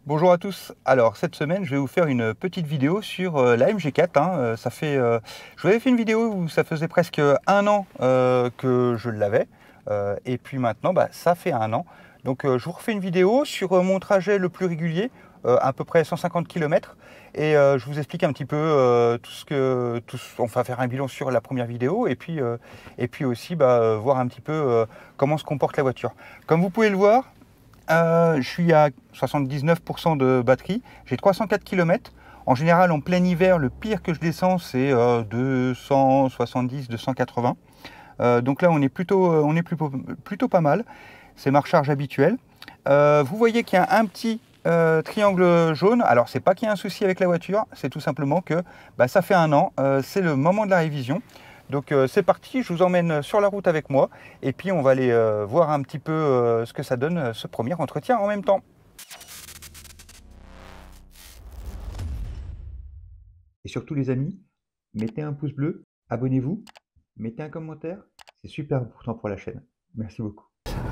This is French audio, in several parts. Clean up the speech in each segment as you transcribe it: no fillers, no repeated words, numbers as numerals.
Bonjour à tous. Alors cette semaine, je vais vous faire une petite vidéo sur la MG4. Je vous avais fait une vidéo où ça faisait presque un an que je l'avais. Et puis maintenant, ça fait un an. Donc je vous refais une vidéo sur mon trajet le plus régulier, à peu près 150 km. Et je vous explique un petit peu on va faire un bilan sur la première vidéo. Et puis aussi voir un petit peu comment se comporte la voiture. Comme vous pouvez le voir, je suis à 79% de batterie, j'ai 304 km. En général, en plein hiver, le pire que je descends, c'est 270, 280. Donc là, on est plutôt pas mal. C'est ma recharge habituelle. Vous voyez qu'il y a un petit triangle jaune. Alors, c'est pas qu'il y a un souci avec la voiture, c'est tout simplement que ça fait un an, c'est le moment de la révision. Donc c'est parti, je vous emmène sur la route avec moi et puis on va aller voir un petit peu ce que ça donne ce premier entretien en même temps. Et surtout les amis, mettez un pouce bleu, abonnez-vous, mettez un commentaire, c'est super important pour la chaîne. Merci beaucoup.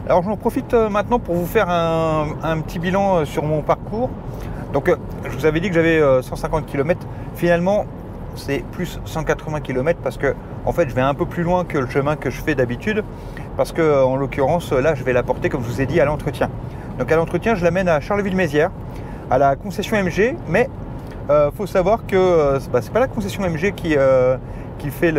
Alors j'en profite maintenant pour vous faire un petit bilan sur mon parcours. Donc je vous avais dit que j'avais 150 km, finalement c'est plus 180 km parce que en fait je vais un peu plus loin que le chemin que je fais d'habitude parce que en l'occurrence là je vais la porter, comme je vous ai dit, à l'entretien. Donc à l'entretien je l'amène à Charleville-Mézières à la concession MG, mais faut savoir que c'est pas la concession MG qui fait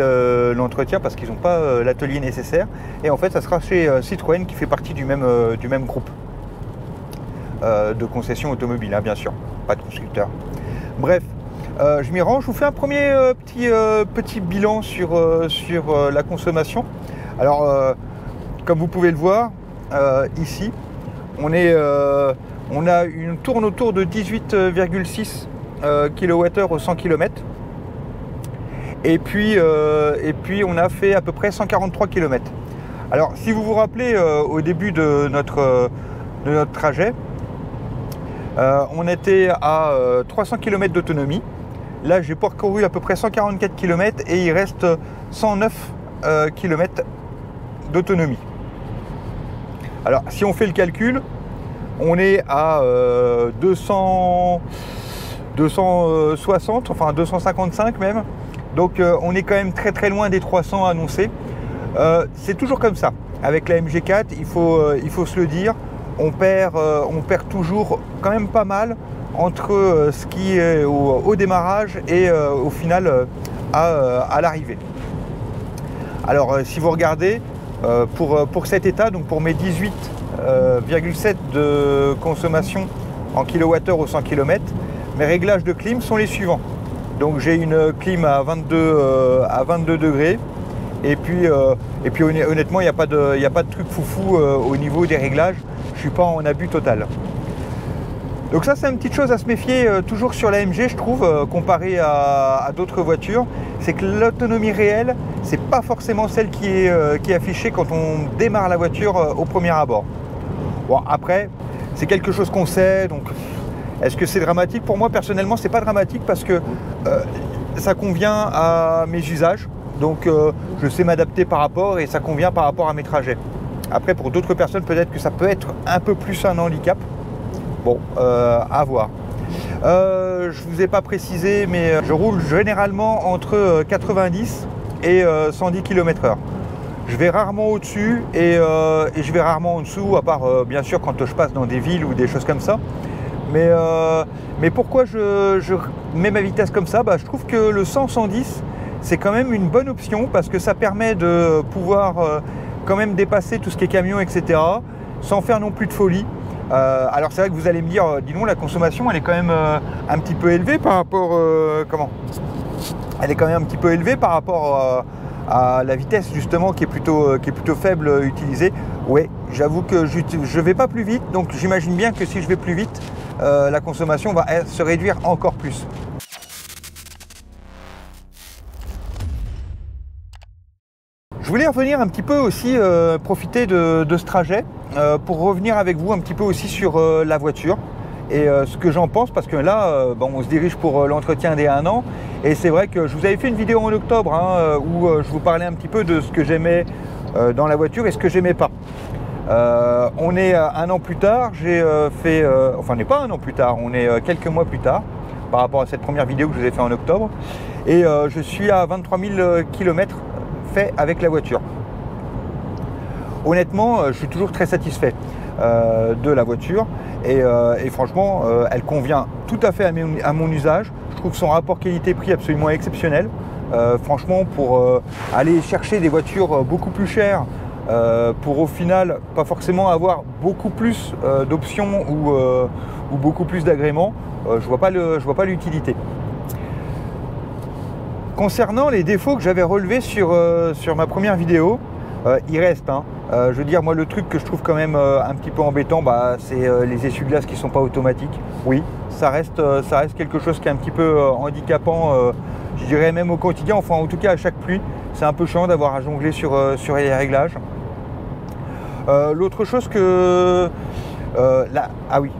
l'entretien parce qu'ils n'ont pas l'atelier nécessaire, et en fait ça sera chez Citroën qui fait partie du même groupe de concession automobile, hein, bien sûr, pas de constructeur. Bref, je m'y rends, je vous fais un premier petit bilan sur la consommation. Alors, comme vous pouvez le voir, ici, on tourne autour de 18,6 kWh au 100 km. Et puis on a fait à peu près 143 km. Alors, si vous vous rappelez, au début de notre trajet, on était à 300 km d'autonomie. Là, j'ai parcouru à peu près 144 km et il reste 109 km d'autonomie. Alors, si on fait le calcul, on est à 260, enfin 255 même. Donc, on est quand même très très loin des 300 annoncés. C'est toujours comme ça. Avec la MG4, il faut se le dire, on perd toujours quand même pas mal entre ce qui est au démarrage et au final à l'arrivée. Alors si vous regardez pour cet état, donc pour mes 18,7 de consommation en kWh au 100 km, mes réglages de clim sont les suivants. Donc j'ai une clim à 22 degrés, et puis honnêtement il n'y a pas de truc foufou au niveau des réglages, je ne suis pas en abus total. Donc ça, c'est une petite chose à se méfier toujours sur la MG, je trouve, comparé à d'autres voitures. C'est que l'autonomie réelle, c'est pas forcément celle qui est affichée quand on démarre la voiture au premier abord. Bon, après, c'est quelque chose qu'on sait, donc est-ce que c'est dramatique? Pour moi, personnellement, c'est pas dramatique parce que ça convient à mes usages. Donc je sais m'adapter par rapport, et ça convient par rapport à mes trajets. Après, pour d'autres personnes, peut-être que ça peut être un peu plus un handicap. Bon, à voir. Je vous ai pas précisé, mais je roule généralement entre 90 et 110 km/h. Je vais rarement au-dessus et je vais rarement en dessous, à part bien sûr quand je passe dans des villes ou des choses comme ça. Mais pourquoi je mets ma vitesse comme ça? Je trouve que le 100-110, c'est quand même une bonne option parce que ça permet de pouvoir quand même dépasser tout ce qui est camion, etc. sans faire non plus de folie. Alors c'est vrai que vous allez me dire, dis donc, la consommation elle est quand même un petit peu élevée par rapport elle est quand même un petit peu élevée par rapport à la vitesse justement qui est plutôt faible utilisée. Ouais, j'avoue que je vais pas plus vite, donc j'imagine bien que si je vais plus vite, la consommation va se réduire encore plus. Je voulais revenir un petit peu aussi, profiter de ce trajet pour revenir avec vous un petit peu aussi sur la voiture et ce que j'en pense, parce que là, on se dirige pour l'entretien des 1 an, et c'est vrai que je vous avais fait une vidéo en octobre où je vous parlais un petit peu de ce que j'aimais dans la voiture et ce que j'aimais pas. On est un an plus tard, enfin on n'est pas un an plus tard, on est quelques mois plus tard par rapport à cette première vidéo que je vous ai fait en octobre, et je suis à 23 000 km fait avec la voiture. Honnêtement, je suis toujours très satisfait de la voiture, et franchement elle convient tout à fait à mon usage. Je trouve son rapport qualité-prix absolument exceptionnel. Franchement, pour aller chercher des voitures beaucoup plus chères, pour au final pas forcément avoir beaucoup plus d'options ou beaucoup plus d'agréments, je vois pas l'utilité. Concernant les défauts que j'avais relevés sur ma première vidéo, il reste, hein. Je veux dire, moi le truc que je trouve quand même un petit peu embêtant, c'est les essuie-glaces qui ne sont pas automatiques. Oui, ça reste quelque chose qui est un petit peu handicapant, je dirais même au quotidien, enfin en tout cas à chaque pluie. C'est un peu chiant d'avoir à jongler sur les réglages. L'autre chose que... ah oui,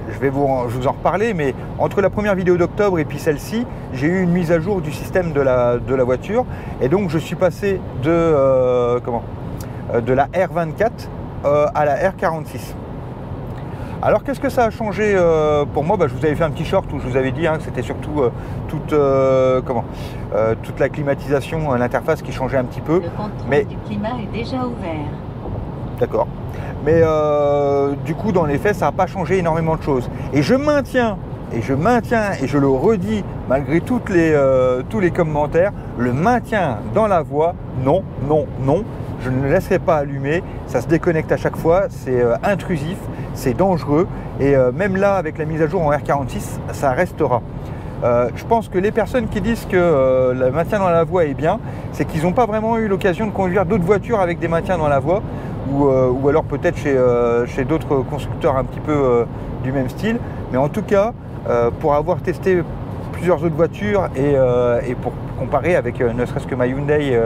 je vous en reparler, mais entre la première vidéo d'octobre et puis celle-ci, j'ai eu une mise à jour du système de la voiture, et donc je suis passé de la R24 à la R46. Alors qu'est-ce que ça a changé pour moi? Je vous avais fait un petit short où je vous avais dit que c'était surtout toute la climatisation, l'interface qui changeait un petit peu. Le contrôle du climat est déjà ouvert. D'accord. Mais du coup, dans les faits, ça n'a pas changé énormément de choses. Et je maintiens, et je le redis, malgré tous les commentaires, le maintien dans la voie, non, non, non. Je ne le laisserai pas allumer, ça se déconnecte à chaque fois, c'est intrusif, c'est dangereux. Et même là, avec la mise à jour en R46, ça restera. Je pense que les personnes qui disent que le maintien dans la voie est bien, c'est qu'ils n'ont pas vraiment eu l'occasion de conduire d'autres voitures avec des maintiens dans la voie, ou alors peut-être chez d'autres constructeurs un petit peu du même style. Mais en tout cas, pour avoir testé plusieurs autres voitures et pour comparer avec ne serait-ce que ma Hyundai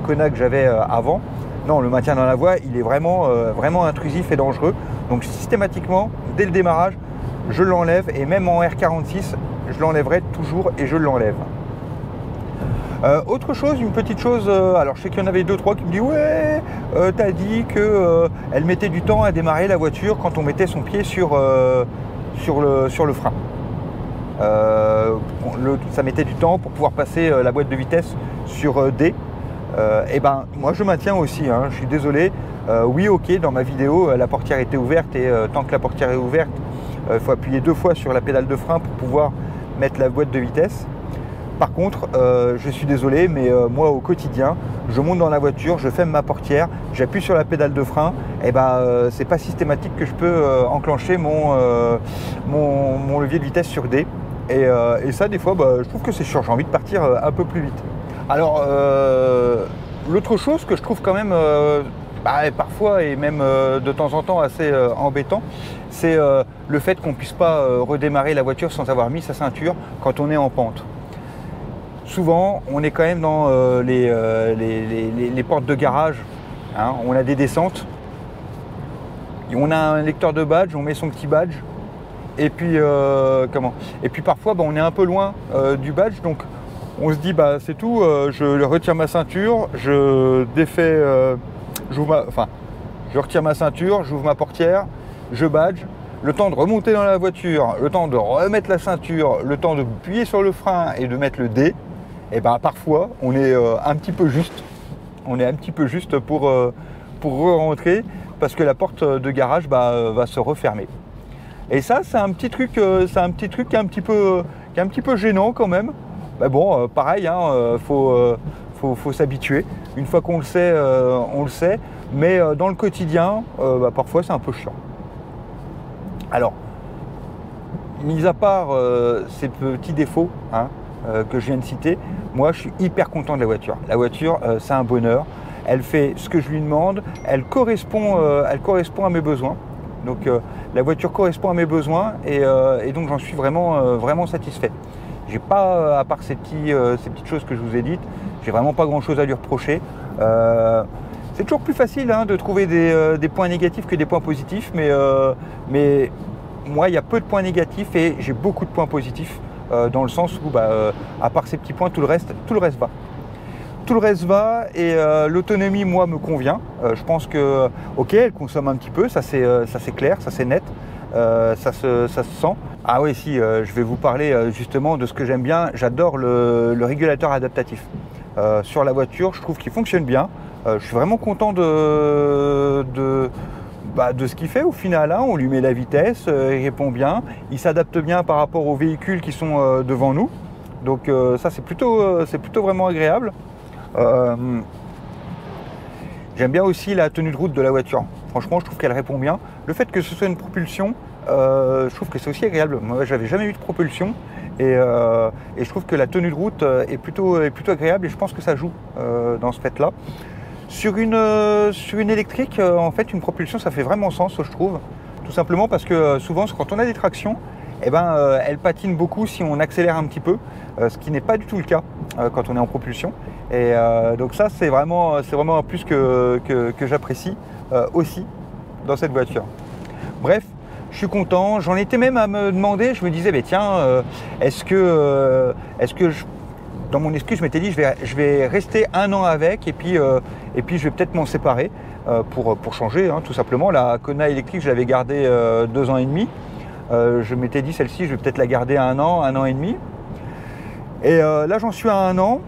Kona que j'avais avant, non, le maintien dans la voie, il est vraiment intrusif et dangereux. Donc systématiquement, dès le démarrage, je l'enlève, et même en R46, je l'enlèverai toujours et je l'enlève. Autre chose, une petite chose, alors je sais qu'il y en avait 2-3 qui me disent ouais, t'as dit qu'elle mettait du temps à démarrer la voiture quand on mettait son pied sur le frein. Ça mettait du temps pour pouvoir passer la boîte de vitesse sur D. Et moi je maintiens aussi, je suis désolé. Oui, ok, dans ma vidéo la portière était ouverte, et tant que la portière est ouverte, il faut appuyer 2 fois sur la pédale de frein pour pouvoir mettre la boîte de vitesse. Par contre, je suis désolé, mais moi au quotidien, je monte dans la voiture, je ferme ma portière, j'appuie sur la pédale de frein, et c'est pas systématique que je peux enclencher mon levier de vitesse sur D. Et ça, des fois, je trouve que c'est chiant, j'ai envie de partir un peu plus vite. Alors, l'autre chose que je trouve quand même parfois et même de temps en temps assez embêtant, c'est le fait qu'on ne puisse pas redémarrer la voiture sans avoir mis sa ceinture quand on est en pente. Souvent, on est quand même dans les portes de garage, on a des descentes, et on a un lecteur de badge, on met son petit badge, et puis parfois on est un peu loin du badge, donc on se dit c'est tout, je retire ma ceinture, je retire ma ceinture, j'ouvre ma portière, je badge, le temps de remonter dans la voiture, le temps de remettre la ceinture, le temps de appuyer sur le frein et de mettre le D. Et parfois on est un petit peu juste. On est un petit peu juste pour re-rentrer, parce que la porte de garage va se refermer. Et ça, c'est un petit truc qui est un petit peu gênant quand même. Mais bon, pareil, faut s'habituer. Une fois qu'on le sait, on le sait. Mais dans le quotidien, parfois c'est un peu chiant. Alors, mis à part ces petits défauts que je viens de citer, moi je suis hyper content de la voiture. La voiture, c'est un bonheur. Elle fait ce que je lui demande, elle correspond à mes besoins. Donc la voiture correspond à mes besoins, et donc j'en suis vraiment satisfait. J'ai pas, à part ces petites choses que je vous ai dites, j'ai vraiment pas grand chose à lui reprocher. C'est toujours plus facile de trouver des points négatifs que des points positifs, mais moi il y a peu de points négatifs et j'ai beaucoup de points positifs, dans le sens où à part ces petits points, tout le reste va. Tout le reste va et l'autonomie, moi, me convient. Je pense que, ok, elle consomme un petit peu, ça c'est clair, ça c'est net, ça se sent. Ah oui, si, je vais vous parler justement de ce que j'aime bien. J'adore le régulateur adaptatif. Sur la voiture, je trouve qu'il fonctionne bien. Je suis vraiment content de ce qu'il fait au final. Hein. On lui met la vitesse, il répond bien, il s'adapte bien par rapport aux véhicules qui sont devant nous. Donc ça c'est plutôt vraiment agréable. J'aime bien aussi la tenue de route de la voiture. Franchement, je trouve qu'elle répond bien. Le fait que ce soit une propulsion, je trouve que c'est aussi agréable. Moi, j'avais jamais eu de propulsion et je trouve que la tenue de route est plutôt agréable et je pense que ça joue dans ce fait-là. Sur une électrique, en fait, une propulsion, ça fait vraiment sens, je trouve. Tout simplement parce que souvent, quand on a des tractions, eh ben, elle patine beaucoup si on accélère un petit peu, ce qui n'est pas du tout le cas quand on est en propulsion. Et donc ça, c'est vraiment un plus que j'apprécie aussi dans cette voiture. Bref, je suis content. J'en étais même à me demander, je me disais, tiens, est-ce que dans mon esprit, je m'étais dit, je vais rester 1 an avec et puis je vais peut-être m'en séparer pour changer, hein, tout simplement. La Kona électrique, je l'avais gardée 2 ans et demi. Je m'étais dit, celle-ci, je vais peut-être la garder 1 an et demi. Et là, j'en suis à 1 an.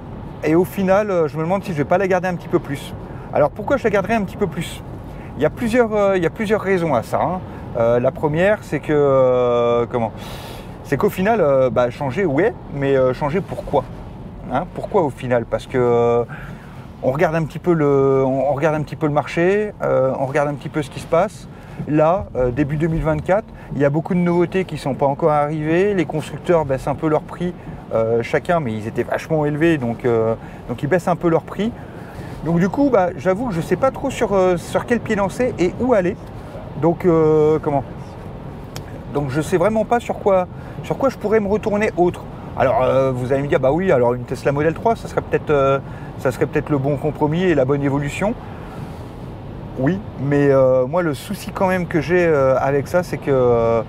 Et au final, je me demande si je ne vais pas la garder un petit peu plus. Alors, pourquoi je la garderai un petit peu plus ? Il y a plusieurs raisons à ça. Hein. La première, c'est que qu'au final, changer, ouais, mais changer pourquoi ? Hein, pourquoi au final ? Parce que on regarde un petit peu le marché, on regarde un petit peu ce qui se passe. Là, début 2024, il y a beaucoup de nouveautés qui ne sont pas encore arrivées. Les constructeurs baissent un peu leur prix chacun, mais ils étaient vachement élevés, donc ils baissent un peu leur prix. Donc du coup, j'avoue que je ne sais pas trop sur quel pied lancer et où aller. Donc Donc je ne sais vraiment pas sur quoi je pourrais me retourner autre. Alors vous allez me dire, bah oui, alors une Tesla Model 3, ça serait peut-être le bon compromis et la bonne évolution. Oui, mais moi le souci quand même que j'ai avec ça, c'est que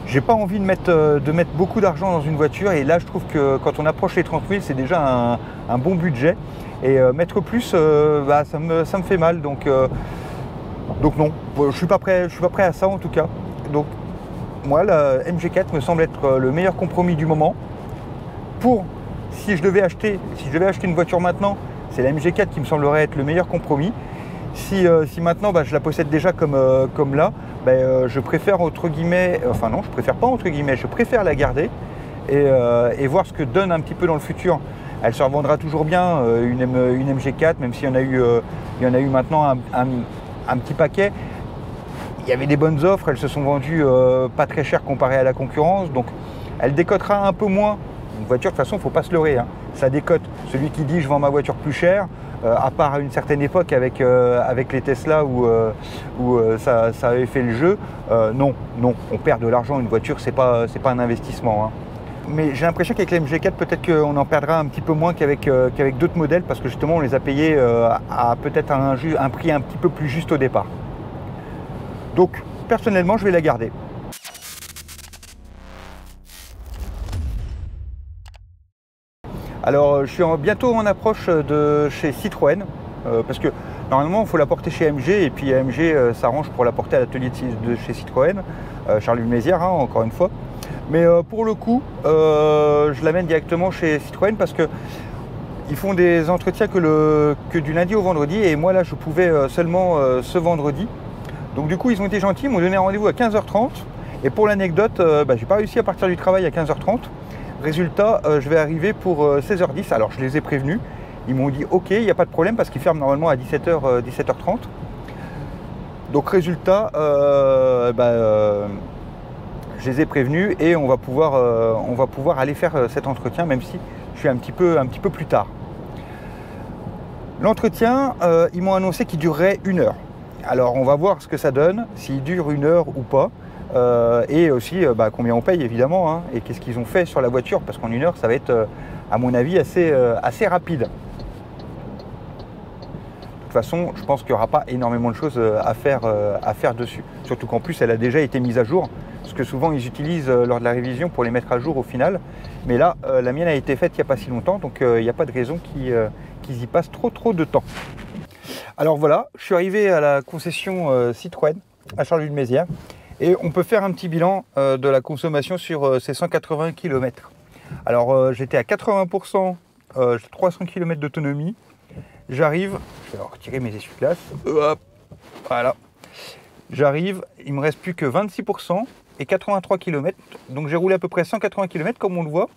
j'ai pas envie de mettre beaucoup d'argent dans une voiture. Et là, je trouve que quand on approche les 30 000, c'est déjà un bon budget. Et mettre plus, ça me fait mal. Donc non, je suis pas prêt à ça en tout cas. Donc moi, la MG4 me semble être le meilleur compromis du moment. Si je devais acheter une voiture maintenant, c'est la MG4 qui me semblerait être le meilleur compromis. Si maintenant je la possède déjà comme là, je préfère entre guillemets, enfin non, je préfère pas entre guillemets, je préfère la garder et voir ce que donne un petit peu dans le futur. Elle se revendra toujours bien, une MG4, même s'il y en a eu maintenant un petit paquet. Il y avait des bonnes offres, elles se sont vendues pas très cher comparé à la concurrence, donc elle décotera un peu moins. Une voiture, de toute façon, il ne faut pas se leurrer, hein. Ça décote. Celui qui dit je vends ma voiture plus cher, à part à une certaine époque avec les Tesla où ça avait fait le jeu, non, on perd de l'argent. Une voiture, c'est pas un investissement, hein. Mais j'ai l'impression qu'avec la MG4, peut-être qu'on en perdra un petit peu moins qu'avec d'autres modèles, parce que justement, on les a payés à peut-être un prix un petit peu plus juste au départ. Donc, personnellement, je vais la garder. Alors, je suis bientôt en approche de chez Citroën, parce que normalement, il faut la porter chez AMG, et puis AMG s'arrange pour la porter à l'atelier de chez Citroën, Charleville-Mézières, hein, encore une fois. Mais pour le coup, je l'amène directement chez Citroën parce que ils font des entretiens que du lundi au vendredi, et moi là, je pouvais seulement ce vendredi. Donc du coup, ils ont été gentils, ils m'ont donné un rendez-vous à 15h30, et pour l'anecdote, j'ai pas réussi à partir du travail à 15h30. Résultat, je vais arriver pour 16h10, alors je les ai prévenus, ils m'ont dit ok, il n'y a pas de problème parce qu'ils ferment normalement à 17h30. Donc résultat, je les ai prévenus et on va pouvoir aller faire cet entretien, même si je suis un petit peu plus tard. L'entretien, ils m'ont annoncé qu'il durerait 1 heure. Alors on va voir ce que ça donne, s'il dure 1 heure ou pas. Et aussi combien on paye évidemment, hein, et qu'est-ce qu'ils ont fait sur la voiture, parce qu'en 1 heure ça va être à mon avis assez rapide. De toute façon, je pense qu'il n'y aura pas énormément de choses à faire dessus, surtout qu'en plus elle a déjà été mise à jour, ce que souvent ils utilisent lors de la révision pour les mettre à jour au final, mais là la mienne a été faite il n'y a pas si longtemps, donc il n'y a pas de raison qu'ils qu'ils y passent trop de temps. Alors voilà, je suis arrivé à la concession Citroën à Charleville-Mézières et on peut faire un petit bilan de la consommation sur ces 180 km. Alors j'étais à 80%, 300 km d'autonomie. J'arrive, je vais retirer mes essuie-glaces, hop, voilà. J'arrive, il me reste plus que 26% et 83 km. Donc j'ai roulé à peu près 180 km comme on le voit.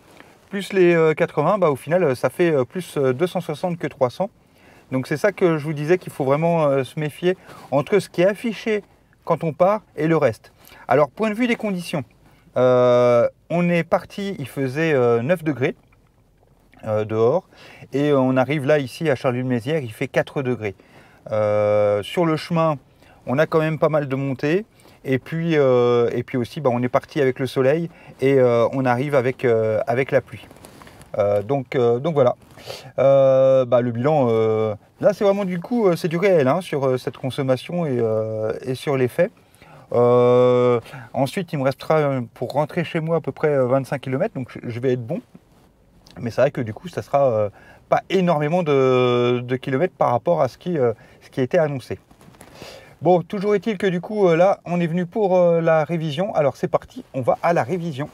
Plus les 80, bah, au final ça fait plus 260 que 300. Donc c'est ça que je vous disais qu'il faut vraiment se méfier entre ce qui est affiché quand on part et le reste. Alors point de vue des conditions, on est parti, il faisait 9 degrés dehors et on arrive là ici à Charleville-Mézières, il fait 4 degrés. Sur le chemin, on a quand même pas mal de montées. Et puis aussi, bah, on est parti avec le soleil et on arrive avec la pluie. Donc voilà. Bah, le bilan, là c'est vraiment du coup, c'est du réel hein, sur cette consommation et sur les faits. Ensuite, il me restera pour rentrer chez moi à peu près 25 km, donc je vais être bon. Mais c'est vrai que du coup, ça sera pas énormément de kilomètres par rapport à ce qui a été annoncé. Bon, toujours est-il que du coup, là, on est venu pour la révision. Alors, c'est parti, on va à la révision.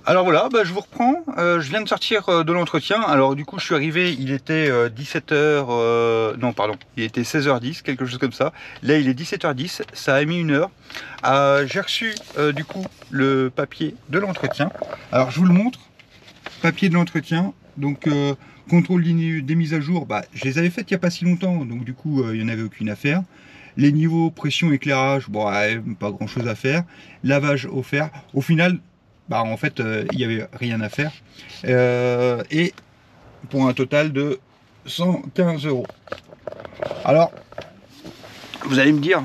Alors voilà, bah, je vous reprends. Je viens de sortir de l'entretien. Alors, du coup, je suis arrivé, il était 17h... non, pardon, il était 16h10, quelque chose comme ça. Là, il est 17h10, ça a mis 1 heure. J'ai reçu, du coup, le papier de l'entretien. Alors, je vous le montre. Papier de l'entretien, donc... contrôle des mises à jour, bah, je les avais faites il n'y a pas si longtemps, donc du coup il n'y en avait aucune à faire. Les niveaux pression éclairage, bon, pas grand chose à faire. Lavage offert, au final, bah, en fait il n'y avait rien à faire. Et pour un total de 115 €. Alors, vous allez me dire,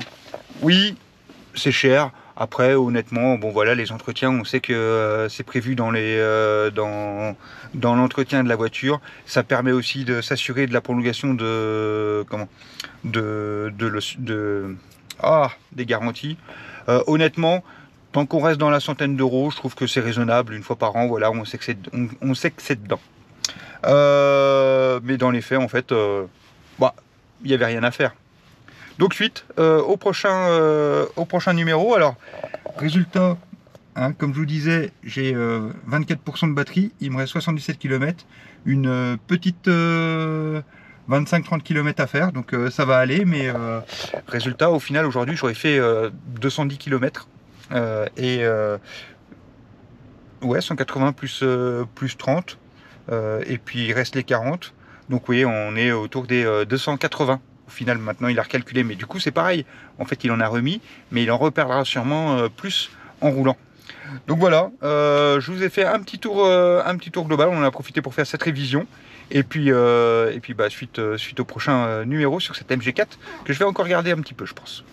oui, c'est cher. Après, honnêtement, bon voilà, les entretiens, on sait que c'est prévu dans l'entretien de la voiture. Ça permet aussi de s'assurer de la prolongation des garanties. Honnêtement, tant qu'on reste dans la centaine d'euros, je trouve que c'est raisonnable. Une fois par an, voilà, on sait que c'est dedans. Mais dans les faits, en fait, bah, il n'y avait rien à faire. Donc suite au prochain numéro. Alors résultat, hein, comme je vous disais, j'ai 24% de batterie, il me reste 77 km, une petite 25-30 km à faire, donc ça va aller, mais résultat au final aujourd'hui j'aurais fait 210 km ouais, 180 plus 30 et puis il reste les 40, donc vous voyez on est autour des 280. Au final, maintenant, il a recalculé, mais du coup, c'est pareil. En fait, il en a remis, mais il en reperdra sûrement plus en roulant. Donc voilà, je vous ai fait un petit tour global. On en a profité pour faire cette révision. Et puis bah, suite au prochain numéro sur cette MG4, que je vais encore garder un petit peu, je pense.